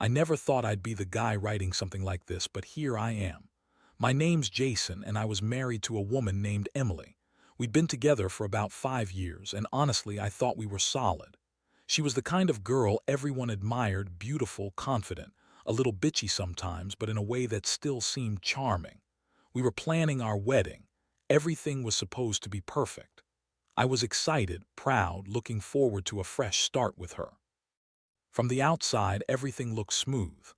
I never thought I'd be the guy writing something like this, but here I am. My name's Jason, and I was married to a woman named Emily. We'd been together for about 5 years, and honestly, I thought we were solid. She was the kind of girl everyone admired, beautiful, confident, a little bitchy sometimes, but in a way that still seemed charming. We were planning our wedding. Everything was supposed to be perfect. I was excited, proud, looking forward to a fresh start with her. From the outside, everything looked smooth.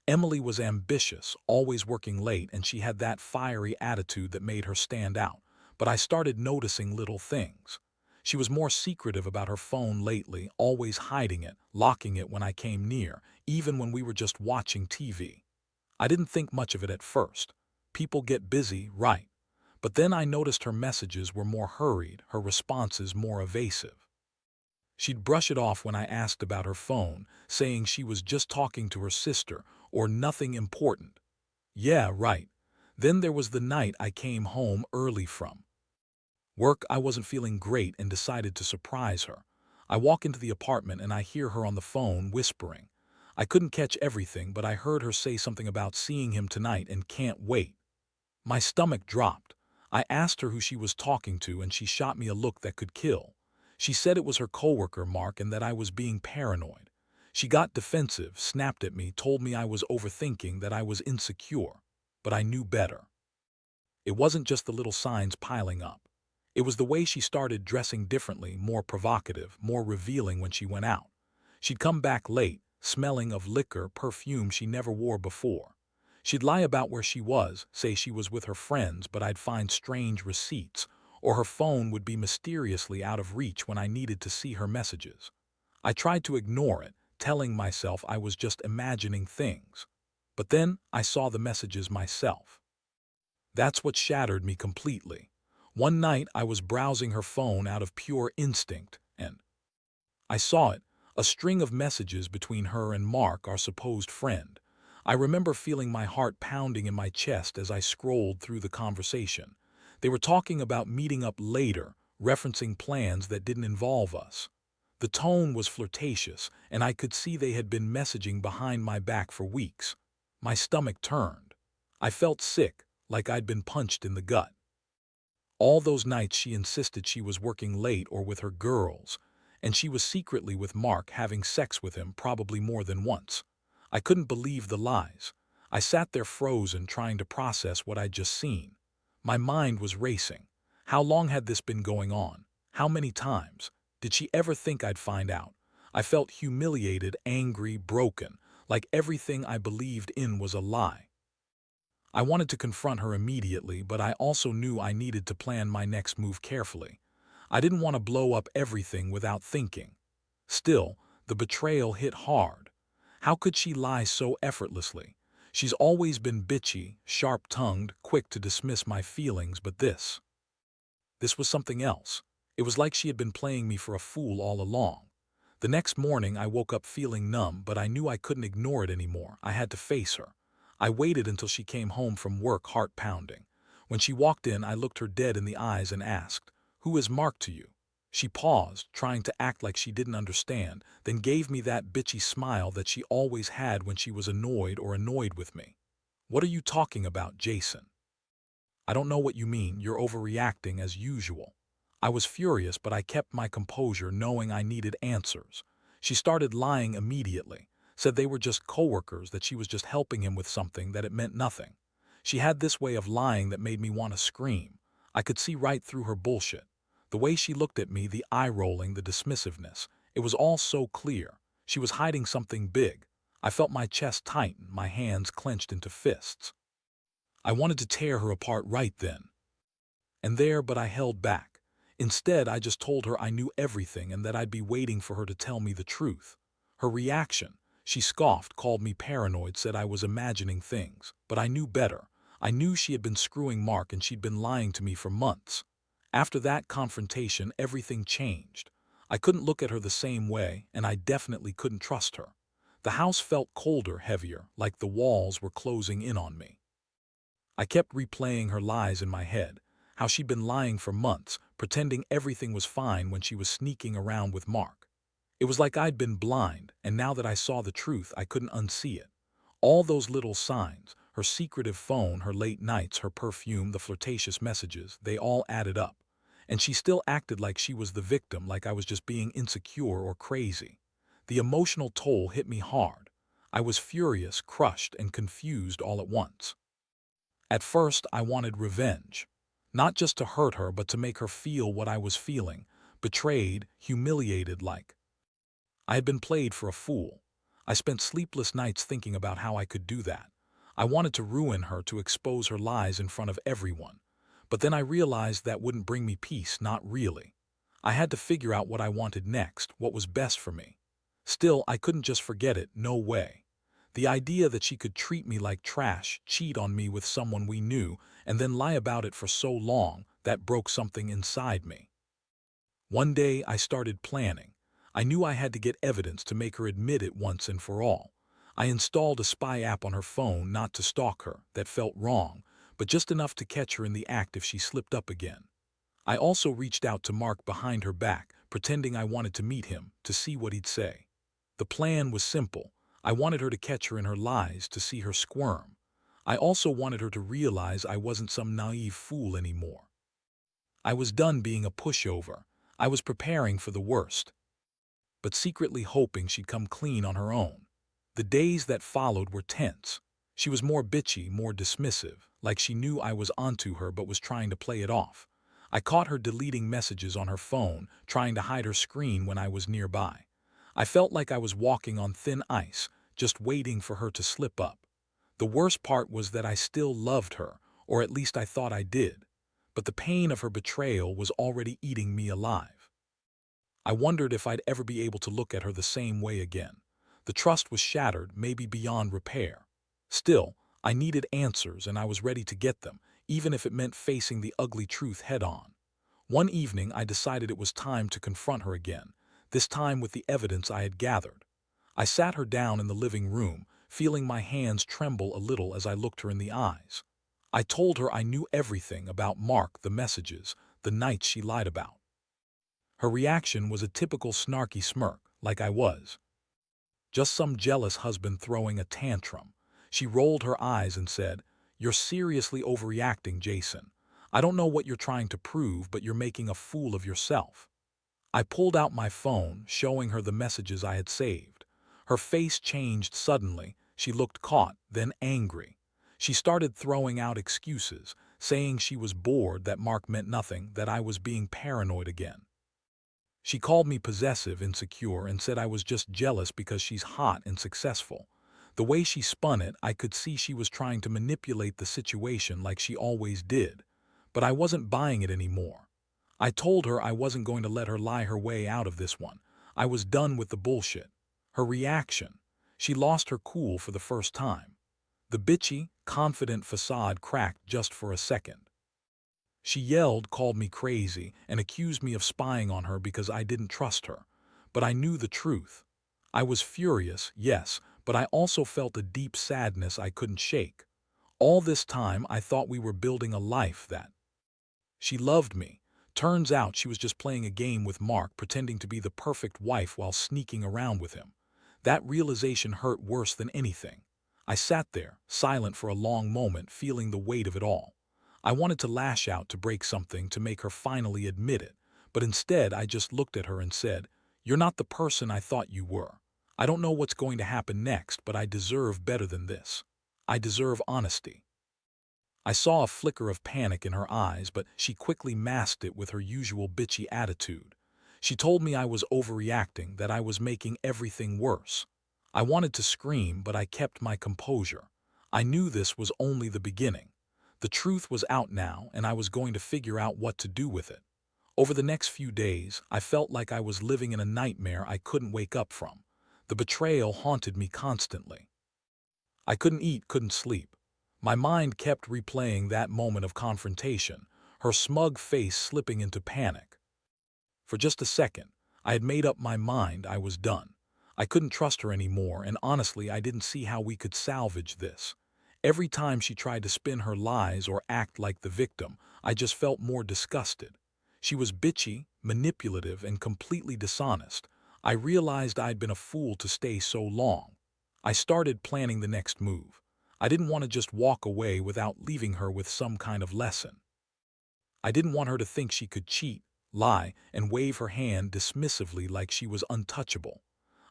Emily was ambitious, always working late, and she had that fiery attitude that made her stand out. But I started noticing little things. She was more secretive about her phone lately, always hiding it, locking it when I came near, even when we were just watching TV. I didn't think much of it at first. People get busy, right? But then I noticed her messages were more hurried, her responses more evasive. She'd brush it off when I asked about her phone, saying she was just talking to her sister or nothing important. Yeah, right. Then there was the night I came home early from work. I wasn't feeling great and decided to surprise her. I walk into the apartment and I hear her on the phone whispering. I couldn't catch everything, but I heard her say something about seeing him tonight and can't wait. My stomach dropped. I asked her who she was talking to, and she shot me a look that could kill. She said it was her coworker, Mark, and that I was being paranoid. She got defensive, snapped at me, told me I was overthinking, that I was insecure. But I knew better. It wasn't just the little signs piling up. It was the way she started dressing differently, more provocative, more revealing when she went out. She'd come back late, smelling of liquor, perfume she never wore before. She'd lie about where she was, say she was with her friends, but I'd find strange receipts, or her phone would be mysteriously out of reach when I needed to see her messages. I tried to ignore it, telling myself I was just imagining things. But then I saw the messages myself. That's what shattered me completely. One night I was browsing her phone out of pure instinct, and I saw it, a string of messages between her and Mark, our supposed friend. I remember feeling my heart pounding in my chest as I scrolled through the conversation. They were talking about meeting up later, referencing plans that didn't involve us. The tone was flirtatious, and I could see they had been messaging behind my back for weeks. My stomach turned. I felt sick, like I'd been punched in the gut. All those nights she insisted she was working late or with her girls, and she was secretly with Mark, having sex with him probably more than once. I couldn't believe the lies. I sat there frozen, trying to process what I'd just seen. My mind was racing. How long had this been going on? How many times? Did she ever think I'd find out? I felt humiliated, angry, broken, like everything I believed in was a lie. I wanted to confront her immediately, but I also knew I needed to plan my next move carefully. I didn't want to blow up everything without thinking. Still, the betrayal hit hard. How could she lie so effortlessly? She's always been bitchy, sharp-tongued, quick to dismiss my feelings, but this was something else. It was like she had been playing me for a fool all along. The next morning I woke up feeling numb, but I knew I couldn't ignore it anymore. I had to face her. I waited until she came home from work, heart pounding. When she walked in, I looked her dead in the eyes and asked, "Who is Mark to you?" She paused, trying to act like she didn't understand, then gave me that bitchy smile that she always had when she was annoyed with me. "What are you talking about, Jason?" "I don't know what you mean. You're overreacting as usual." I was furious, but I kept my composure, knowing I needed answers. She started lying immediately, said they were just coworkers, that she was just helping him with something, that it meant nothing. She had this way of lying that made me want to scream. I could see right through her bullshit. The way she looked at me, the eye rolling, the dismissiveness, it was all so clear. She was hiding something big. I felt my chest tighten, my hands clenched into fists. I wanted to tear her apart right then and there, but I held back. Instead, I just told her I knew everything and that I'd be waiting for her to tell me the truth. Her reaction: she scoffed, called me paranoid, said I was imagining things. But I knew better. I knew she had been screwing Mark, and she'd been lying to me for months. After that confrontation, everything changed. I couldn't look at her the same way, and I definitely couldn't trust her. The house felt colder, heavier, like the walls were closing in on me. I kept replaying her lies in my head, how she'd been lying for months, pretending everything was fine when she was sneaking around with Mark. It was like I'd been blind, and now that I saw the truth, I couldn't unsee it. All those little signs, her secretive phone, her late nights, her perfume, the flirtatious messages, they all added up. And she still acted like she was the victim, like I was just being insecure or crazy. The emotional toll hit me hard. I was furious, crushed, and confused all at once. At first, I wanted revenge. Not just to hurt her, but to make her feel what I was feeling. Betrayed, humiliated like. I had been played for a fool. I spent sleepless nights thinking about how I could do that. I wanted to ruin her, to expose her lies in front of everyone. But then I realized that wouldn't bring me peace, not really. I had to figure out what I wanted next, what was best for me. Still, I couldn't just forget it, no way. The idea that she could treat me like trash, cheat on me with someone we knew, and then lie about it for so long, that broke something inside me. One day I started planning. I knew I had to get evidence to make her admit it once and for all. I installed a spy app on her phone, not to stalk her, that felt wrong, but just enough to catch her in the act if she slipped up again. I also reached out to Mark behind her back, pretending I wanted to meet him, to see what he'd say. The plan was simple. I wanted her to catch her in her lies, to see her squirm. I also wanted her to realize I wasn't some naive fool anymore. I was done being a pushover. I was preparing for the worst, but secretly hoping she'd come clean on her own. The days that followed were tense. She was more bitchy, more dismissive, like she knew I was onto her but was trying to play it off. I caught her deleting messages on her phone, trying to hide her screen when I was nearby. I felt like I was walking on thin ice, just waiting for her to slip up. The worst part was that I still loved her, or at least I thought I did. But the pain of her betrayal was already eating me alive. I wondered if I'd ever be able to look at her the same way again. The trust was shattered, maybe beyond repair. Still, I needed answers, and I was ready to get them, even if it meant facing the ugly truth head-on. One evening, I decided it was time to confront her again, this time with the evidence I had gathered. I sat her down in the living room, feeling my hands tremble a little as I looked her in the eyes. I told her I knew everything about Mark, the messages, the nights she lied about. Her reaction was a typical snarky smirk, like I was just some jealous husband throwing a tantrum. She rolled her eyes and said, "You're seriously overreacting, Jason. I don't know what you're trying to prove, but you're making a fool of yourself." I pulled out my phone, showing her the messages I had saved. Her face changed suddenly. She looked caught, then angry. She started throwing out excuses, saying she was bored, that Mark meant nothing, that I was being paranoid again. She called me possessive, insecure, and said I was just jealous because she's hot and successful. The way she spun it, I could see she was trying to manipulate the situation like she always did. But I wasn't buying it anymore. I told her I wasn't going to let her lie her way out of this one. I was done with the bullshit. Her reaction. She lost her cool for the first time. The bitchy, confident facade cracked just for a second. She yelled, called me crazy, and accused me of spying on her because I didn't trust her. But I knew the truth. I was furious, yes, but I also felt a deep sadness I couldn't shake. All this time I thought we were building a life that she loved me. Turns out she was just playing a game with Mark, pretending to be the perfect wife while sneaking around with him. That realization hurt worse than anything. I sat there, silent for a long moment, feeling the weight of it all. I wanted to lash out, to break something, to make her finally admit it. But instead, I just looked at her and said, "You're not the person I thought you were. I don't know what's going to happen next, but I deserve better than this. I deserve honesty." I saw a flicker of panic in her eyes, but she quickly masked it with her usual bitchy attitude. She told me I was overreacting, that I was making everything worse. I wanted to scream, but I kept my composure. I knew this was only the beginning. The truth was out now, and I was going to figure out what to do with it. Over the next few days, I felt like I was living in a nightmare I couldn't wake up from. The betrayal haunted me constantly. I couldn't eat, couldn't sleep. My mind kept replaying that moment of confrontation, her smug face slipping into panic. For just a second, I had made up my mind. I was done. I couldn't trust her anymore, and honestly, I didn't see how we could salvage this. Every time she tried to spin her lies or act like the victim, I just felt more disgusted. She was bitchy, manipulative, and completely dishonest. I realized I'd been a fool to stay so long. I started planning the next move. I didn't want to just walk away without leaving her with some kind of lesson. I didn't want her to think she could cheat, lie, and wave her hand dismissively like she was untouchable.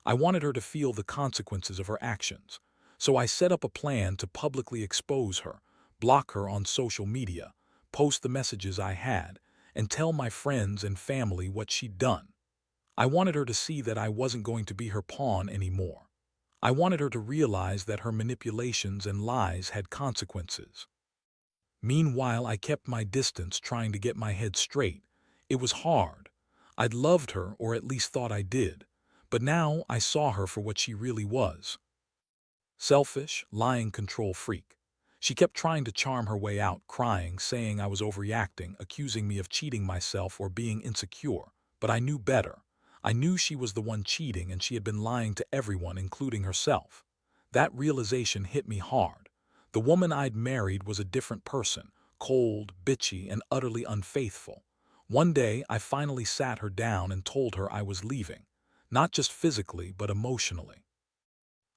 I wanted her to feel the consequences of her actions. So I set up a plan to publicly expose her, block her on social media, post the messages I had, and tell my friends and family what she'd done. I wanted her to see that I wasn't going to be her pawn anymore. I wanted her to realize that her manipulations and lies had consequences. Meanwhile, I kept my distance, trying to get my head straight. It was hard. I'd loved her, or at least thought I did. But now I saw her for what she really was. Selfish, lying control freak. She kept trying to charm her way out, crying, saying I was overreacting, accusing me of cheating myself or being insecure. But I knew better. I knew she was the one cheating, and she had been lying to everyone, including herself. That realization hit me hard. The woman I'd married was a different person, cold, bitchy, and utterly unfaithful. One day, I finally sat her down and told her I was leaving. Not just physically, but emotionally.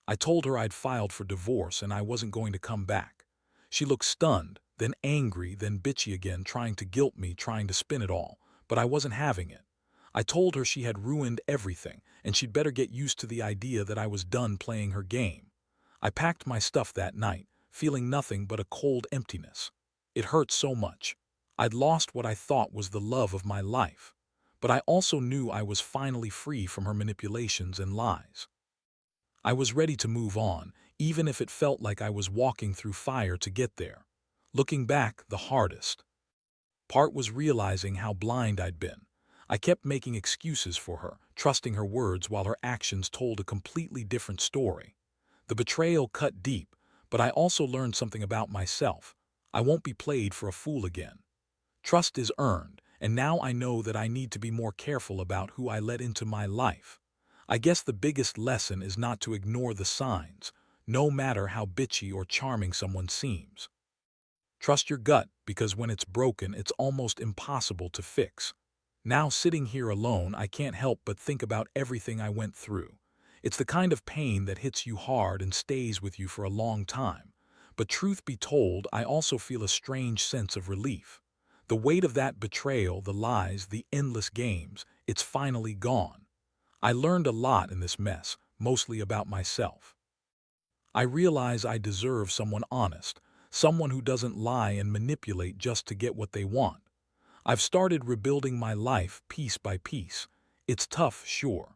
I told her I'd filed for divorce and I wasn't going to come back. She looked stunned, then angry, then bitchy again, trying to guilt me, trying to spin it all, but I wasn't having it. I told her she had ruined everything, and she'd better get used to the idea that I was done playing her game. I packed my stuff that night, feeling nothing but a cold emptiness. It hurt so much. I'd lost what I thought was the love of my life. But I also knew I was finally free from her manipulations and lies. I was ready to move on, even if it felt like I was walking through fire to get there. Looking back, the hardest part was realizing how blind I'd been. I kept making excuses for her, trusting her words while her actions told a completely different story. The betrayal cut deep, but I also learned something about myself. I won't be played for a fool again. Trust is earned, and now I know that I need to be more careful about who I let into my life. I guess the biggest lesson is not to ignore the signs, no matter how bitchy or charming someone seems. Trust your gut, because when it's broken, it's almost impossible to fix. Now, sitting here alone, I can't help but think about everything I went through. It's the kind of pain that hits you hard and stays with you for a long time. But truth be told, I also feel a strange sense of relief. The weight of that betrayal, the lies, the endless games, it's finally gone. I learned a lot in this mess, mostly about myself. I realize I deserve someone honest, someone who doesn't lie and manipulate just to get what they want. I've started rebuilding my life piece by piece. It's tough, sure.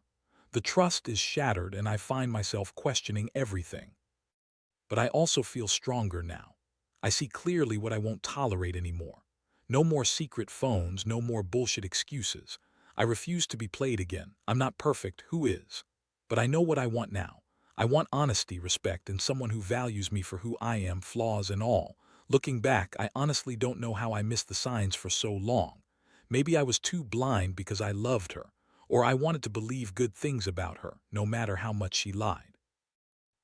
The trust is shattered and I find myself questioning everything. But I also feel stronger now. I see clearly what I won't tolerate anymore. No more secret phones, no more bullshit excuses. I refuse to be played again. I'm not perfect, who is? But I know what I want now. I want honesty, respect, and someone who values me for who I am, flaws and all. Looking back, I honestly don't know how I missed the signs for so long. Maybe I was too blind because I loved her, or I wanted to believe good things about her, no matter how much she lied.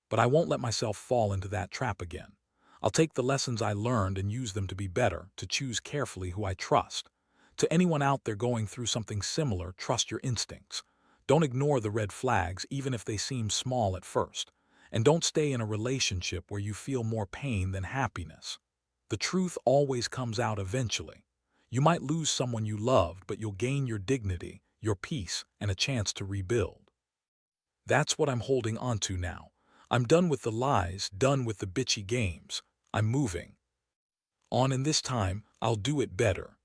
But I won't let myself fall into that trap again. I'll take the lessons I learned and use them to be better, to choose carefully who I trust. To anyone out there going through something similar, trust your instincts. Don't ignore the red flags, even if they seem small at first. And don't stay in a relationship where you feel more pain than happiness. The truth always comes out eventually. You might lose someone you loved, but you'll gain your dignity, your peace, and a chance to rebuild. That's what I'm holding on to now. I'm done with the lies, done with the bitchy games. I'm moving on, and this time, I'll do it better.